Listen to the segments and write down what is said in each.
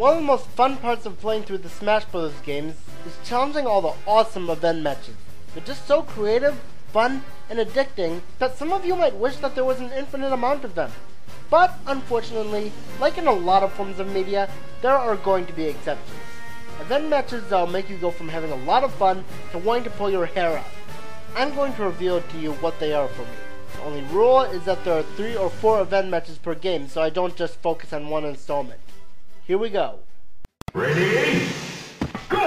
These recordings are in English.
One of the most fun parts of playing through the Smash Bros. Games is challenging all the awesome event matches. They're just so creative, fun, and addicting that some of you might wish that there was an infinite amount of them. But, unfortunately, like in a lot of forms of media, there are going to be exceptions. Event matches that will make you go from having a lot of fun to wanting to pull your hair out. I'm going to reveal to you what they are for me. The only rule is that there are 3 or 4 event matches per game, so I don't just focus on one installment. Here we go. Ready? Go!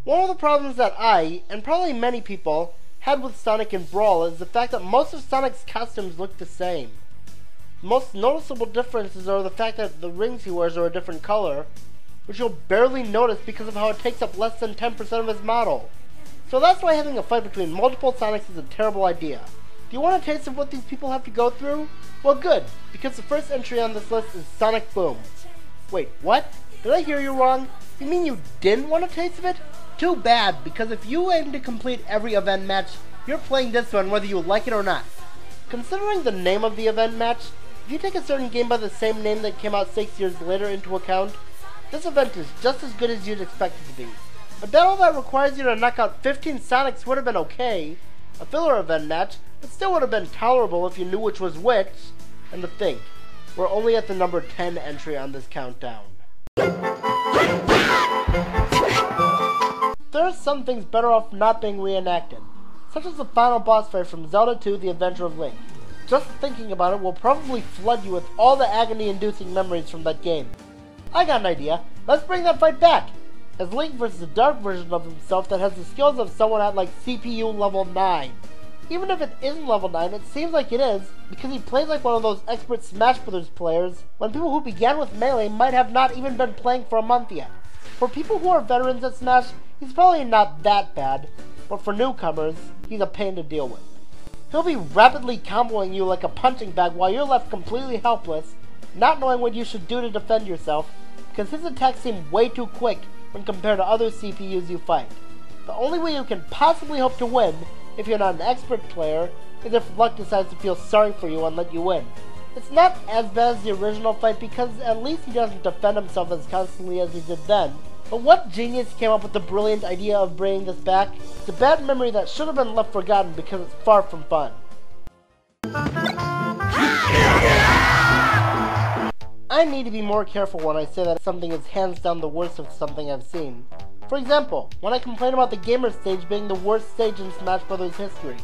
One of the problems that I, and probably many people, had with Sonic in Brawl is the fact that most of Sonic's costumes look the same. The most noticeable differences are the fact that the rings he wears are a different color, which you'll barely notice because of how it takes up less than 10% of his model. So that's why having a fight between multiple Sonics is a terrible idea. Do you want a taste of what these people have to go through? Well, good, because the first entry on this list is Sonic Boom. Wait, what? Did I hear you wrong? You mean you didn't want a taste of it? Too bad, because if you aim to complete every event match, you're playing this one whether you like it or not. Considering the name of the event match, if you take a certain game by the same name that came out 6 years later into account, this event is just as good as you'd expect it to be. A battle that requires you to knock out 15 Sonics would have been okay, a filler event match, but still would have been tolerable if you knew which was which, and to think, we're only at the number 10 entry on this countdown. There are some things better off not being reenacted, such as the final boss fight from Zelda 2: The Adventure of Link. Just thinking about it will probably flood you with all the agony-inducing memories from that game. I got an idea. Let's bring that fight back! As Link versus a dark version of himself that has the skills of someone at like CPU level 9. Even if it isn't level 9, it seems like it is, because he plays like one of those expert Smash Bros. Players, when people who began with Melee might have not even been playing for a month yet. For people who are veterans at Smash, he's probably not that bad, but for newcomers, he's a pain to deal with. He'll be rapidly comboing you like a punching bag while you're left completely helpless, not knowing what you should do to defend yourself, because his attacks seem way too quick when compared to other CPUs you fight. The only way you can possibly hope to win, if you're not an expert player, is if luck decides to feel sorry for you and let you win. It's not as bad as the original fight because at least he doesn't defend himself as constantly as he did then. But what genius came up with the brilliant idea of bringing this back? It's a bad memory that should have been left forgotten because it's far from fun. I need to be more careful when I say that something is hands down the worst of something I've seen. For example, when I complain about the gamer stage being the worst stage in Smash Bros. History.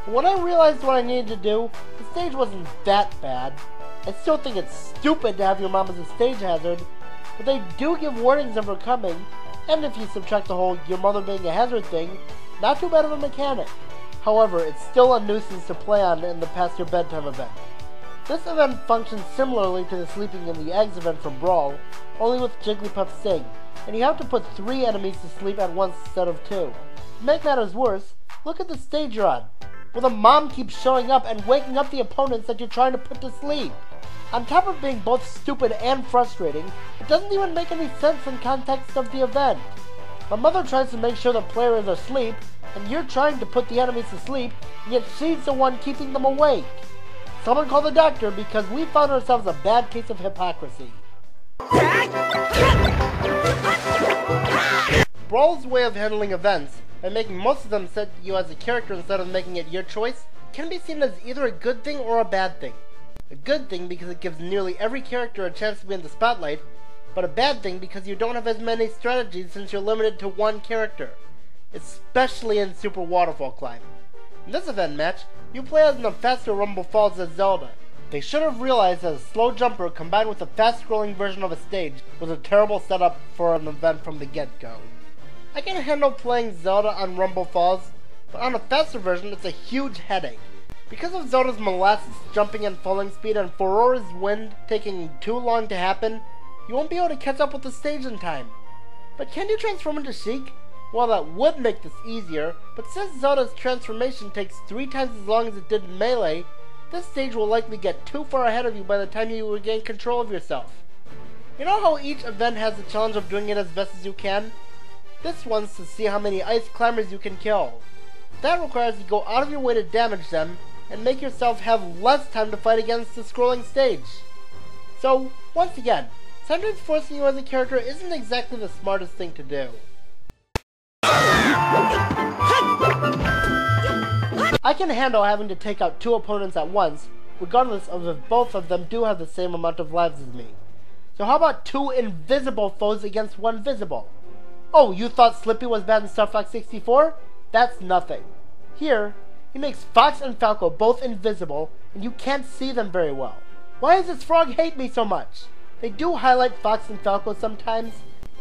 But when I realized what I needed to do, the stage wasn't that bad. I still think it's stupid to have your mom as a stage hazard, but they do give warnings of her coming, and if you subtract the whole your mother being a hazard thing, not too bad of a mechanic. However, it's still a nuisance to play on in the past your bedtime event. This event functions similarly to the sleeping in the eggs event from Brawl, only with Jigglypuff Sing, and you have to put 3 enemies to sleep at once instead of 2. To make matters worse, look at the stage you're on, where the mom keeps showing up and waking up the opponents that you're trying to put to sleep. On top of being both stupid and frustrating, it doesn't even make any sense in context of the event. My mother tries to make sure the player is asleep, and you're trying to put the enemies to sleep, and yet she's the one keeping them awake. Someone call the doctor because we found ourselves a bad case of hypocrisy. Brawl's way of handling events, by making most of them set you as a character instead of making it your choice, can be seen as either a good thing or a bad thing. A good thing because it gives nearly every character a chance to be in the spotlight, but a bad thing because you don't have as many strategies since you're limited to one character, especially in Super Waterfall Climb. In this event match, you play as in the faster Rumble Falls as Zelda. They should have realized that a slow jumper combined with a fast-scrolling version of a stage was a terrible setup for an event from the get-go. I can handle playing Zelda on Rumble Falls, but on a faster version it's a huge headache. Because of Zelda's molasses jumping and falling speed and Forora's wind taking too long to happen, you won't be able to catch up with the stage in time. But can you transform into Sheik? Well, that would make this easier, but since Zelda's transformation takes 3 times as long as it did in Melee, this stage will likely get too far ahead of you by the time you regain control of yourself. You know how each event has the challenge of doing it as best as you can? This one's to see how many ice climbers you can kill. That requires you to go out of your way to damage them, and make yourself have less time to fight against the scrolling stage. So, once again, sometimes forcing you as a character isn't exactly the smartest thing to do. I can handle having to take out 2 opponents at once, regardless of if both of them do have the same amount of lives as me. So how about 2 invisible foes against 1 visible? Oh, you thought Slippy was bad in Star Fox 64? That's nothing. Here, he makes Fox and Falco both invisible, and you can't see them very well. Why does this frog hate me so much? They do highlight Fox and Falco sometimes.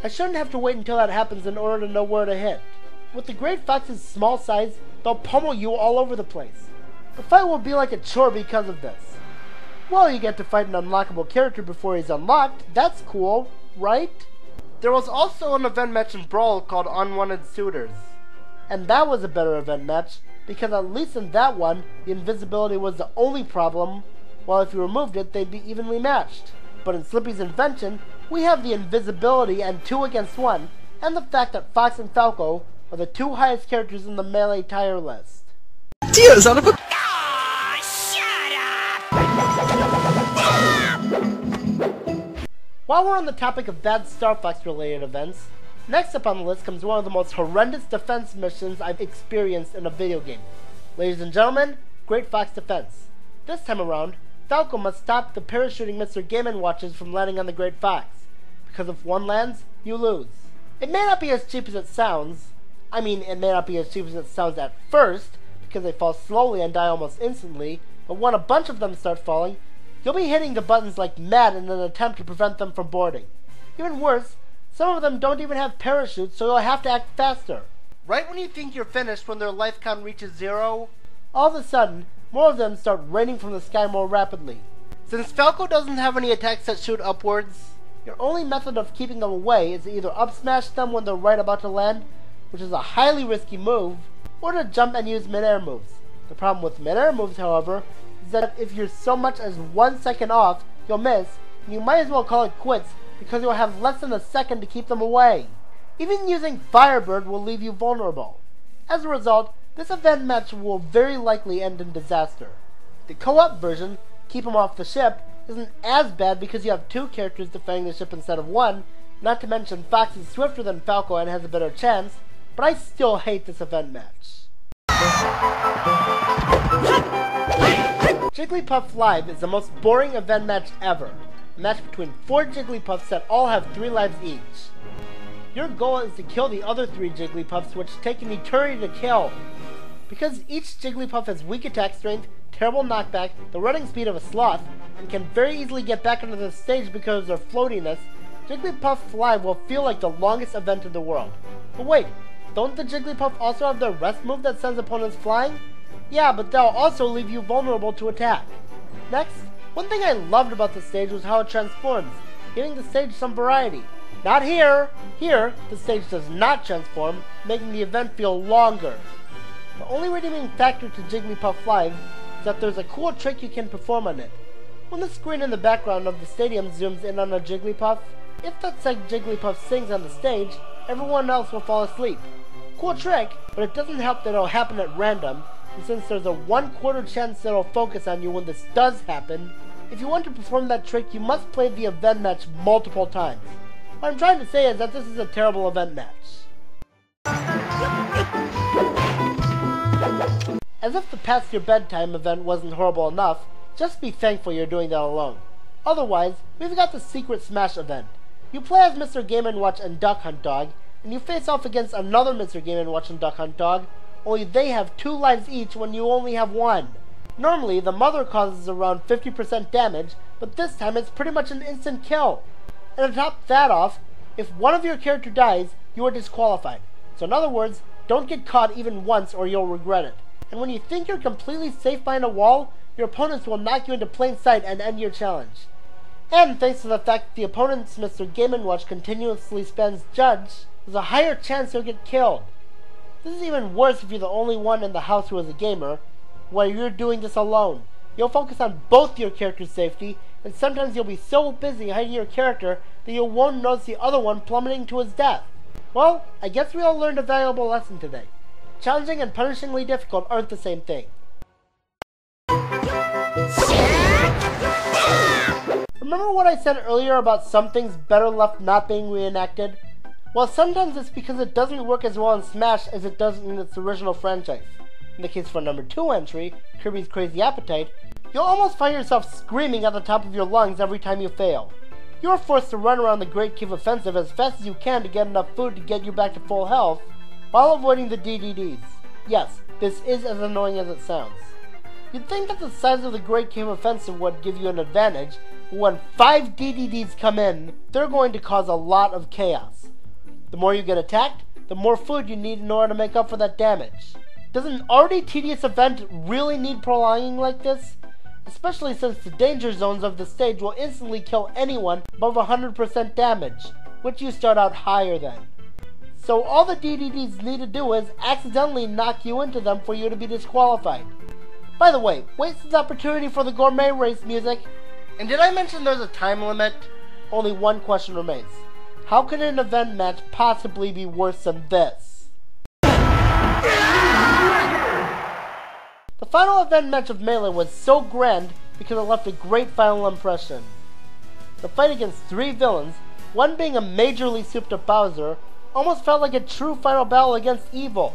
I shouldn't have to wait until that happens in order to know where to hit. With the Great Fox's small size, they'll pummel you all over the place. The fight will be like a chore because of this. Well, you get to fight an unlockable character before he's unlocked. That's cool, right? There was also an event match in Brawl called Unwanted Suitors. And that was a better event match, because at least in that one, the invisibility was the only problem, while if you removed it, they'd be evenly matched. But in Slippy's invention, we have the invisibility and 2 against 1, and the fact that Fox and Falco are the 2 highest characters in the Melee tier list. Dear son of a... While we're on the topic of bad Star Fox related events, next up on the list comes one of the most horrendous defense missions I've experienced in a video game. Ladies and gentlemen, Great Fox Defense. This time around, Falco must stop the parachuting Mr. Game & Watches from landing on the Great Fox, because if one lands, you lose. It may not be as cheap as it sounds. I mean, it may not be as cheap as it sounds at first, because they fall slowly and die almost instantly, but when a bunch of them start falling, you'll be hitting the buttons like mad in an attempt to prevent them from boarding. Even worse, some of them don't even have parachutes, so you'll have to act faster. Right when you think you're finished when their life count reaches 0, all of a sudden, more of them start raining from the sky more rapidly. Since Falco doesn't have any attacks that shoot upwards, your only method of keeping them away is to either up smash them when they're right about to land, which is a highly risky move, or to jump and use mid-air moves. The problem with mid-air moves, however, is that if you're so much as 1 second off, you'll miss, and you might as well call it quits because you'll have less than a second to keep them away. Even using Firebird will leave you vulnerable. As a result, this event match will very likely end in disaster. The co-op version, Keep 'em Off the Ship, isn't as bad because you have 2 characters defending the ship instead of 1, not to mention Fox is swifter than Falco and has a better chance, but I still hate this event match. Jigglypuff Live is the most boring event match ever. A match between 4 Jigglypuffs that all have 3 lives each. Your goal is to kill the other 3 Jigglypuffs, which take an eternity to kill. Because each Jigglypuff has weak attack strength, terrible knockback, the running speed of a sloth, and can very easily get back onto the stage because of their floatiness, Jigglypuff Live will feel like the longest event in the world. But wait, don't the Jigglypuff also have their rest move that sends opponents flying? Yeah, but they'll also leave you vulnerable to attack. Next, one thing I loved about the stage was how it transforms, giving the stage some variety. Not here! Here, the stage does not transform, making the event feel longer. The only redeeming factor to Jigglypuff Live is that there's a cool trick you can perform on it. When the screen in the background of the stadium zooms in on a Jigglypuff, if that said Jigglypuff sings on the stage, everyone else will fall asleep. Cool trick, but it doesn't help that it'll happen at random, and since there's a 1/4 chance that it'll focus on you when this does happen, if you want to perform that trick you must play the event match multiple times. What I'm trying to say is that this is a terrible event match. As if the past your bedtime event wasn't horrible enough, just be thankful you're doing that alone. Otherwise, we've got the Secret Smash event. You play as Mr. Game & Watch and Duck Hunt Dog, and you face off against another Mr. Game & Watch and Duck Hunt Dog, only they have 2 lives each when you only have 1. Normally, the mother causes around 50% damage, but this time it's pretty much an instant kill. And to top that off, if one of your character dies, you are disqualified. So in other words, don't get caught even once or you'll regret it. And when you think you're completely safe behind a wall, your opponents will knock you into plain sight and end your challenge. And thanks to the fact that the opponent's Mr. Game & Watch continuously spams Judge, there's a higher chance you'll get killed. This is even worse if you're the only one in the house who is a gamer, while you're doing this alone. You'll focus on both your character's safety, and sometimes you'll be so busy hiding your character that you won't notice the other one plummeting to his death. Well, I guess we all learned a valuable lesson today. Challenging and punishingly difficult aren't the same thing. Remember what I said earlier about some things better left not being reenacted? Well, sometimes it's because it doesn't work as well in Smash as it does in its original franchise. In the case for number 2 entry, Kirby's Crazy Appetite, you'll almost find yourself screaming at the top of your lungs every time you fail. You're forced to run around the Great Cave Offensive as fast as you can to get enough food to get you back to full health, while avoiding the DDDs. Yes, this is as annoying as it sounds. You'd think that the size of the Great Cave Offensive would give you an advantage, but when 5 DDDs come in, they're going to cause a lot of chaos. The more you get attacked, the more food you need in order to make up for that damage. Does an already tedious event really need prolonging like this? Especially since the danger zones of the stage will instantly kill anyone above 100% damage, which you start out higher than. So all the DDDs need to do is accidentally knock you into them for you to be disqualified. By the way, wasted opportunity for the gourmet race music. And did I mention there's a time limit? Only one question remains. How can an event match possibly be worse than this? The final event match of Melee was so grand because it left a great final impression. The fight against 3 villains, one being a majorly souped up Bowser, almost felt like a true final battle against evil.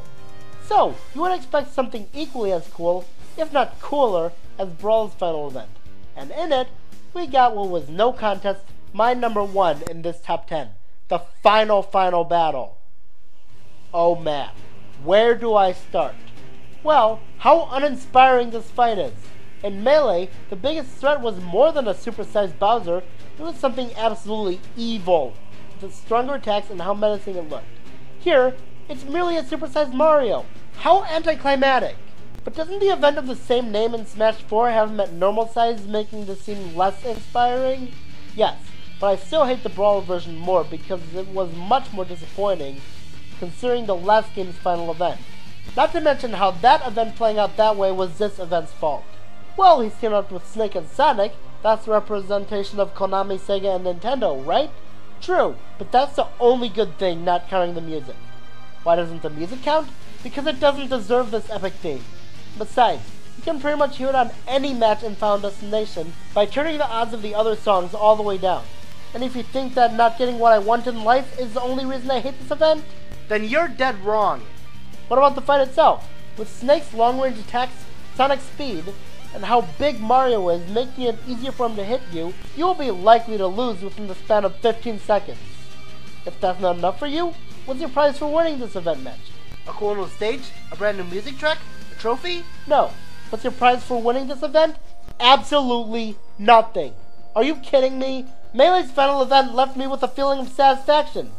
So, you would expect something equally as cool, if not cooler, as Brawl's final event. And in it, we got what was no contest, my number 1 in this top 10. The final battle. Oh man, where do I start? Well, how uninspiring this fight is. In Melee, the biggest threat was more than a supersized Bowser, it was something absolutely evil, with its stronger attacks and how menacing it looked. Here, it's merely a supersized Mario. How anticlimactic! But doesn't the event of the same name in Smash 4 have him at normal size, making this seem less inspiring? Yes, but I still hate the Brawl version more because it was much more disappointing, considering the last game's final event. Not to mention how that event playing out that way was this event's fault. Well, he's teamed up with Snake and Sonic, that's a representation of Konami, Sega, and Nintendo, right? True, but that's the only good thing, not counting the music. Why doesn't the music count? Because it doesn't deserve this epic theme. Besides, you can pretty much hear it on any match in Final Destination by turning the odds of the other songs all the way down. And if you think that not getting what I want in life is the only reason I hate this event, then you're dead wrong. What about the fight itself? With Snake's long-range attacks, Sonic's speed, and how big Mario is, making it easier for him to hit you, you will be likely to lose within the span of 15 seconds. If that's not enough for you, what's your prize for winning this event match? A cool new stage? A brand new music track? A trophy? No. What's your prize for winning this event? Absolutely nothing. Are you kidding me? Melee's final event left me with a feeling of satisfaction.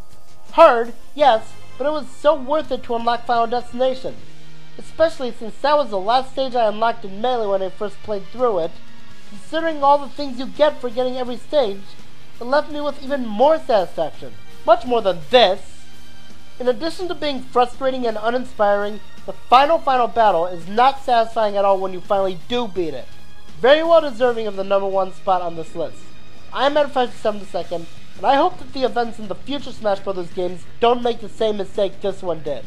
Hard, yes, but it was so worth it to unlock Final Destination. Especially since that was the last stage I unlocked in Melee when I first played through it. Considering all the things you get for getting every stage, it left me with even more satisfaction. Much more than this. In addition to being frustrating and uninspiring, the final battle is not satisfying at all when you finally do beat it. Very well deserving of the number 1 spot on this list. I'm at 5/7 and I hope that the events in the future Smash Bros. Games don't make the same mistake this one did.